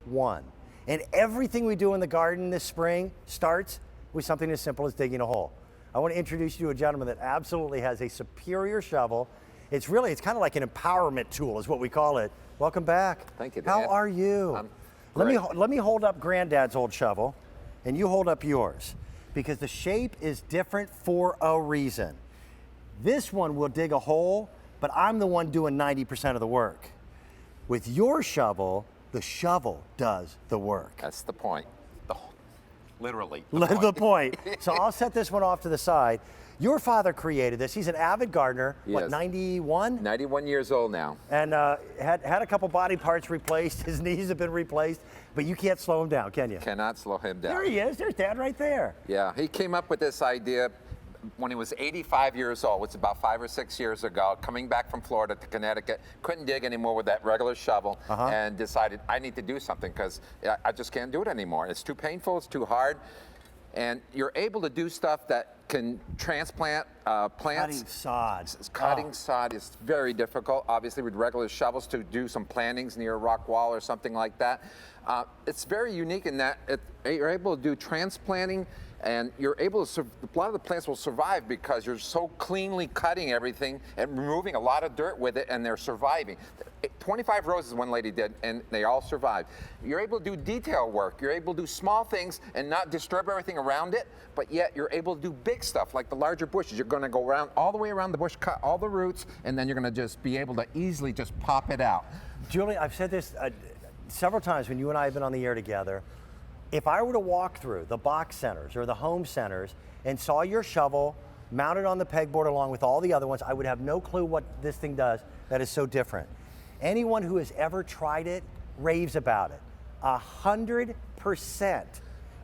one. And everything we do in the garden this spring starts with something as simple as digging a hole. I want to introduce you to a gentleman that absolutely has a superior shovel. It's kind of like an empowerment tool is what we call it. Welcome back. Thank you, Dan. How are you? Let me hold up Granddad's old shovel, and you hold up yours, because the shape is different for a reason. This one will dig a hole, but I'm the one doing 90% of the work. With your shovel, the shovel does the work. That's the point. Literally. The point. So I'll set this one off to the side. Your father created this. He's an avid gardener. Yes. What, 91? 91 years old now. And had a couple body parts replaced. His knees have been replaced, but you can't slow him down, can you? Cannot slow him down. There he is. There's Dad right there. Yeah, he came up with this idea when he was 85 years old. It's about 5 or 6 years ago, coming back from Florida to Connecticut. Couldn't dig anymore with that regular shovel, and decided I need to do something because I just can't do it anymore. It's too painful, it's too hard. And you're able to do stuff that can transplant plants. Cutting sod. Cutting sod is very difficult, obviously, with regular shovels to do some plantings near a rock wall or something like that. It's very unique in that you're able to do transplanting, and you're able to, a lot of the plants will survive because you're so cleanly cutting everything and removing a lot of dirt with it, and they're surviving. 25 roses one lady did, and they all survived. You're able to do detail work. You're able to do small things and not disturb everything around it, but yet you're able to do big stuff like the larger bushes. You're going to go around all the way around the bush, cut all the roots, and then you're going to just be able to easily just pop it out. Julie, I've said this several times when you and I have been on the air together. If I were to walk through the box centers or the home centers and saw your shovel mounted on the pegboard along with all the other ones, I would have no clue what this thing does that is so different. Anyone who has ever tried it raves about it. 100%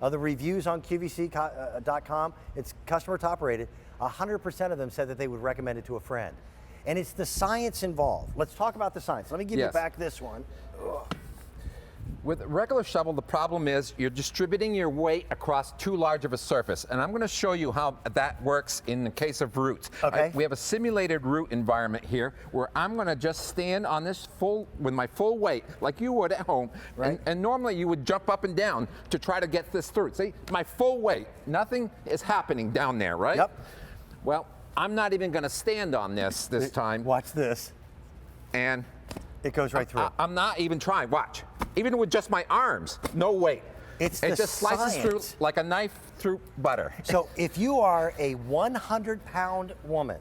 of the reviews on QVC.com, it's customer top rated, 100% of them said that they would recommend it to a friend. And it's the science involved. Let's talk about the science. Let me give you back this one. Ugh. With a regular shovel, the problem is you're distributing your weight across too large of a surface. And I'm going to show you how that works in the case of roots. Okay. We have a simulated root environment here where I'm going to just stand on this with my full weight, like you would at home. Right. And normally you would jump up and down to try to get this through. See, my full weight, nothing is happening down there, right? Yep. Well, I'm not even going to stand on this time. Watch this. And it goes right through. I'm not even trying. Watch. Even with just my arms, no weight. It just slices through like a knife through butter. So if you are a 100-pound woman,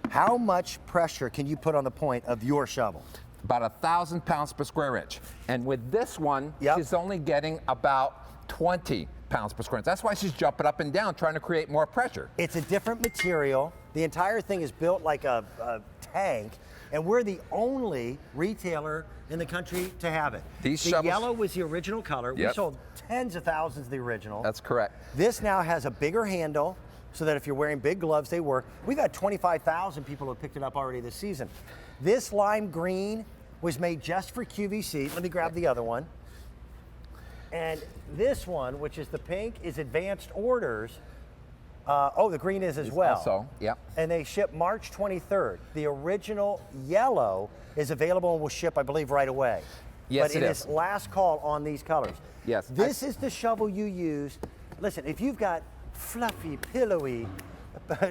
how much pressure can you put on the point of your shovel? About 1,000 pounds per square inch. And with this one, she's only getting about 20 pounds per square inch. That's why she's jumping up and down, trying to create more pressure. It's a different material. The entire thing is built like a tank, and we're the only retailer in the country to have it. The yellow was the original color. We sold tens of thousands of the original. That's correct. This now has a bigger handle so that if you're wearing big gloves, they work. We've had 25,000 people who have picked it up already this season. This lime green was made just for QVC. Let me grab the other one. And this one, which is the pink, is advanced orders. The green is as well. Also, yep. And they ship March 23rd. The original yellow is available and will ship, I believe, right away. Yes, but it is last call on these colors. Yes. This is the shovel you use. Listen, if you've got fluffy, pillowy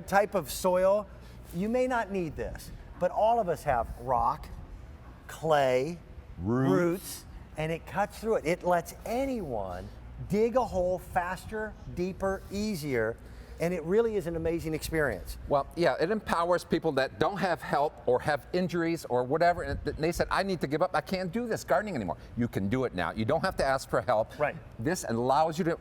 type of soil, you may not need this. But all of us have rock, clay, roots, and it cuts through it. It lets anyone dig a hole faster, deeper, easier. And it really is an amazing experience. Well, yeah, it empowers people that don't have help or have injuries or whatever. And they said, I need to give up. I can't do this gardening anymore. You can do it now. You don't have to ask for help. Right. This allows you to,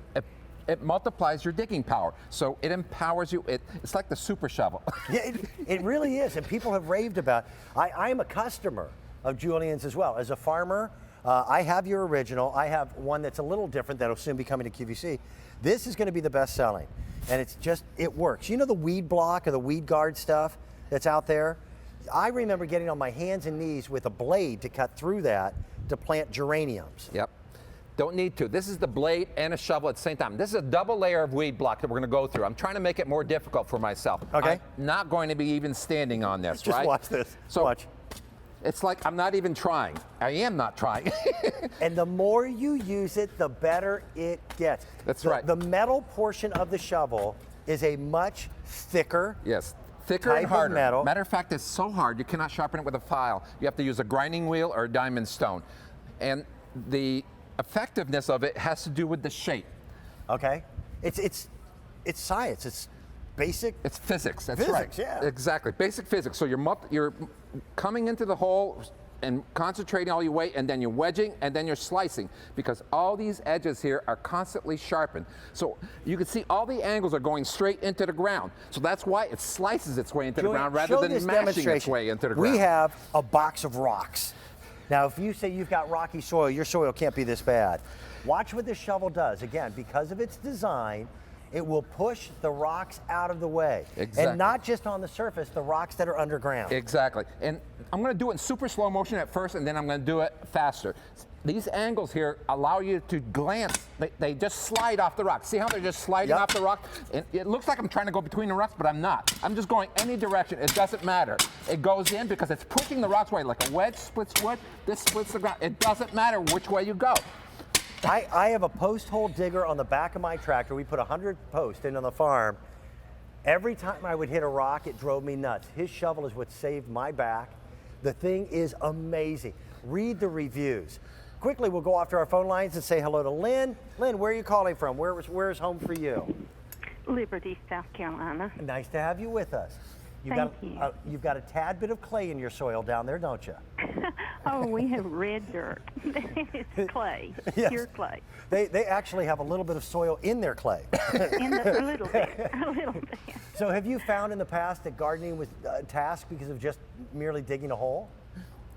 it multiplies your digging power. So it empowers you. It's like the super shovel. Yeah, it really is. And people have raved about it. I'm a customer of Julian's as well. As a farmer, I have your original. I have one that's a little different that'll soon be coming to QVC. This is going to be the best selling. And it works. You know the weed block or the weed guard stuff that's out there? I remember getting on my hands and knees with a blade to cut through that to plant geraniums. Yep. Don't need to. This is the blade and a shovel at the same time. This is a double layer of weed block that we're going to go through. I'm trying to make it more difficult for myself. Okay. I'm not going to be even standing on this, Just right? watch this. So watch. It's like I'm not even trying. I am not trying. And the more you use it, the better it gets. That's right. The metal portion of the shovel is a much thicker. Yes. Thicker type and of harder. metal. Matter of fact, it's so hard you cannot sharpen it with a file. You have to use a grinding wheel or a diamond stone. And the effectiveness of it has to do with the shape. Okay. It's science. It's basic. It's physics. That's Physics, right. yeah. Exactly. Basic physics. So you're coming into the hole and concentrating all your weight, and then you're wedging, and then you're slicing, because all these edges here are constantly sharpened. So you can see all the angles are going straight into the ground. So that's why it slices its way into the ground rather than mashing its way into the ground. We have a box of rocks. Now, if you say you've got rocky soil, your soil can't be this bad. Watch what this shovel does. Again, because of its design, it will push the rocks out of the way. Exactly. And not just on the surface, the rocks that are underground. Exactly. And I'm going to do it in super slow motion at first, and then I'm going to do it faster. These angles here allow you to glance. They just slide off the rock. See how they're just sliding off the rock? And it looks like I'm trying to go between the rocks, but I'm not. I'm just going any direction. It doesn't matter. It goes in because it's pushing the rocks away. Like a wedge splits wood, this splits the ground. It doesn't matter which way you go. I have a post hole digger on the back of my tractor. We put 100 posts in on the farm. Every time I would hit a rock, it drove me nuts. His shovel is what saved my back. The thing is amazing. Read the reviews. Quickly, we'll go off to our phone lines and say hello to Lynn. Lynn, where are you calling from? Where's home for you? Liberty, South Carolina. Nice to have you with us. Thank you. You've got a tad bit of clay in your soil down there, don't you? Oh, we have red dirt. It's clay, Yes. pure clay. They actually have a little bit of soil in their clay. A little bit, a little bit. So have you found in the past that gardening was a task because of just merely digging a hole?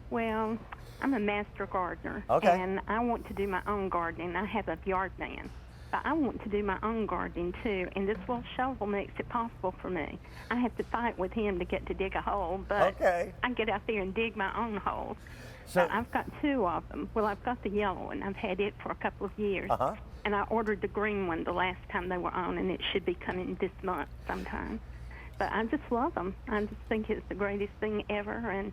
Well, I'm a master gardener, Okay. and I want to do my own gardening. I have a yard man, but I want to do my own gardening too, and this little shovel makes it possible for me. I have to fight with him to get to dig a hole, but Okay. I get out there and dig my own holes. So- I've got two of them. Well, I've got the yellow one. I've had it for a couple of years. Uh-huh. And I ordered the green one the last time they were on, and it should be coming this month sometime. But I just love them. I just think it's the greatest thing ever, and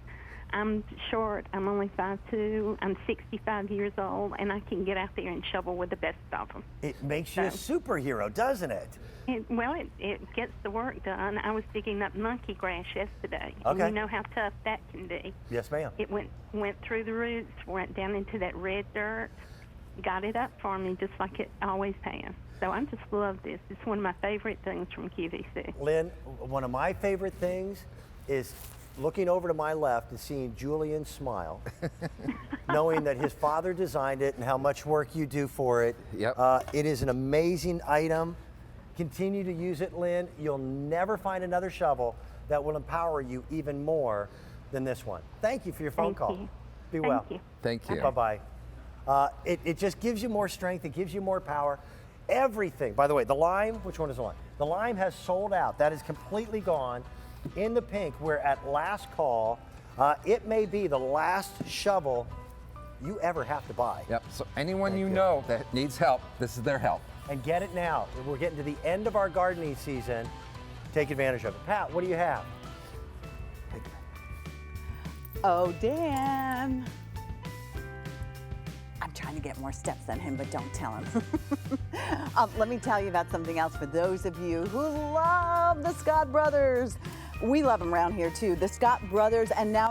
I'm short. I'm only 5'2". I'm 65 years old, and I can get out there and shovel with the best of them. It makes you a superhero, doesn't it? It gets the work done. I was digging up monkey grass yesterday, Okay. and you know how tough that can be. Yes, ma'am. It went through the roots, went down into that red dirt, got it up for me just like it always has. So I just love this. It's one of my favorite things from QVC. Lynn, one of my favorite things is looking over to my left and seeing Julian smile, knowing that his father designed it and how much work you do for it. Yep. It is an amazing item. Continue to use it, Lynn. You'll never find another shovel that will empower you even more than this one. Thank you for your phone Thank call. you. Be Thank well. you. Thank you. Bye-bye. It just gives you more strength. It gives you more power. Everything. By the way, the lime, which one is the lime? The lime has sold out. That is completely gone. In the pink, we're at last call. It may be the last shovel you ever have to buy. Yep. So anyone you know that needs help, this is their help. And get it now. We're getting to the end of our gardening season. Take advantage of it. Pat, what do you have? Oh, Dan. I'm trying to get more steps than him, but don't tell him. Let me tell you about something else for those of you who love the Scott brothers. We love them around here too. The Scott brothers, and now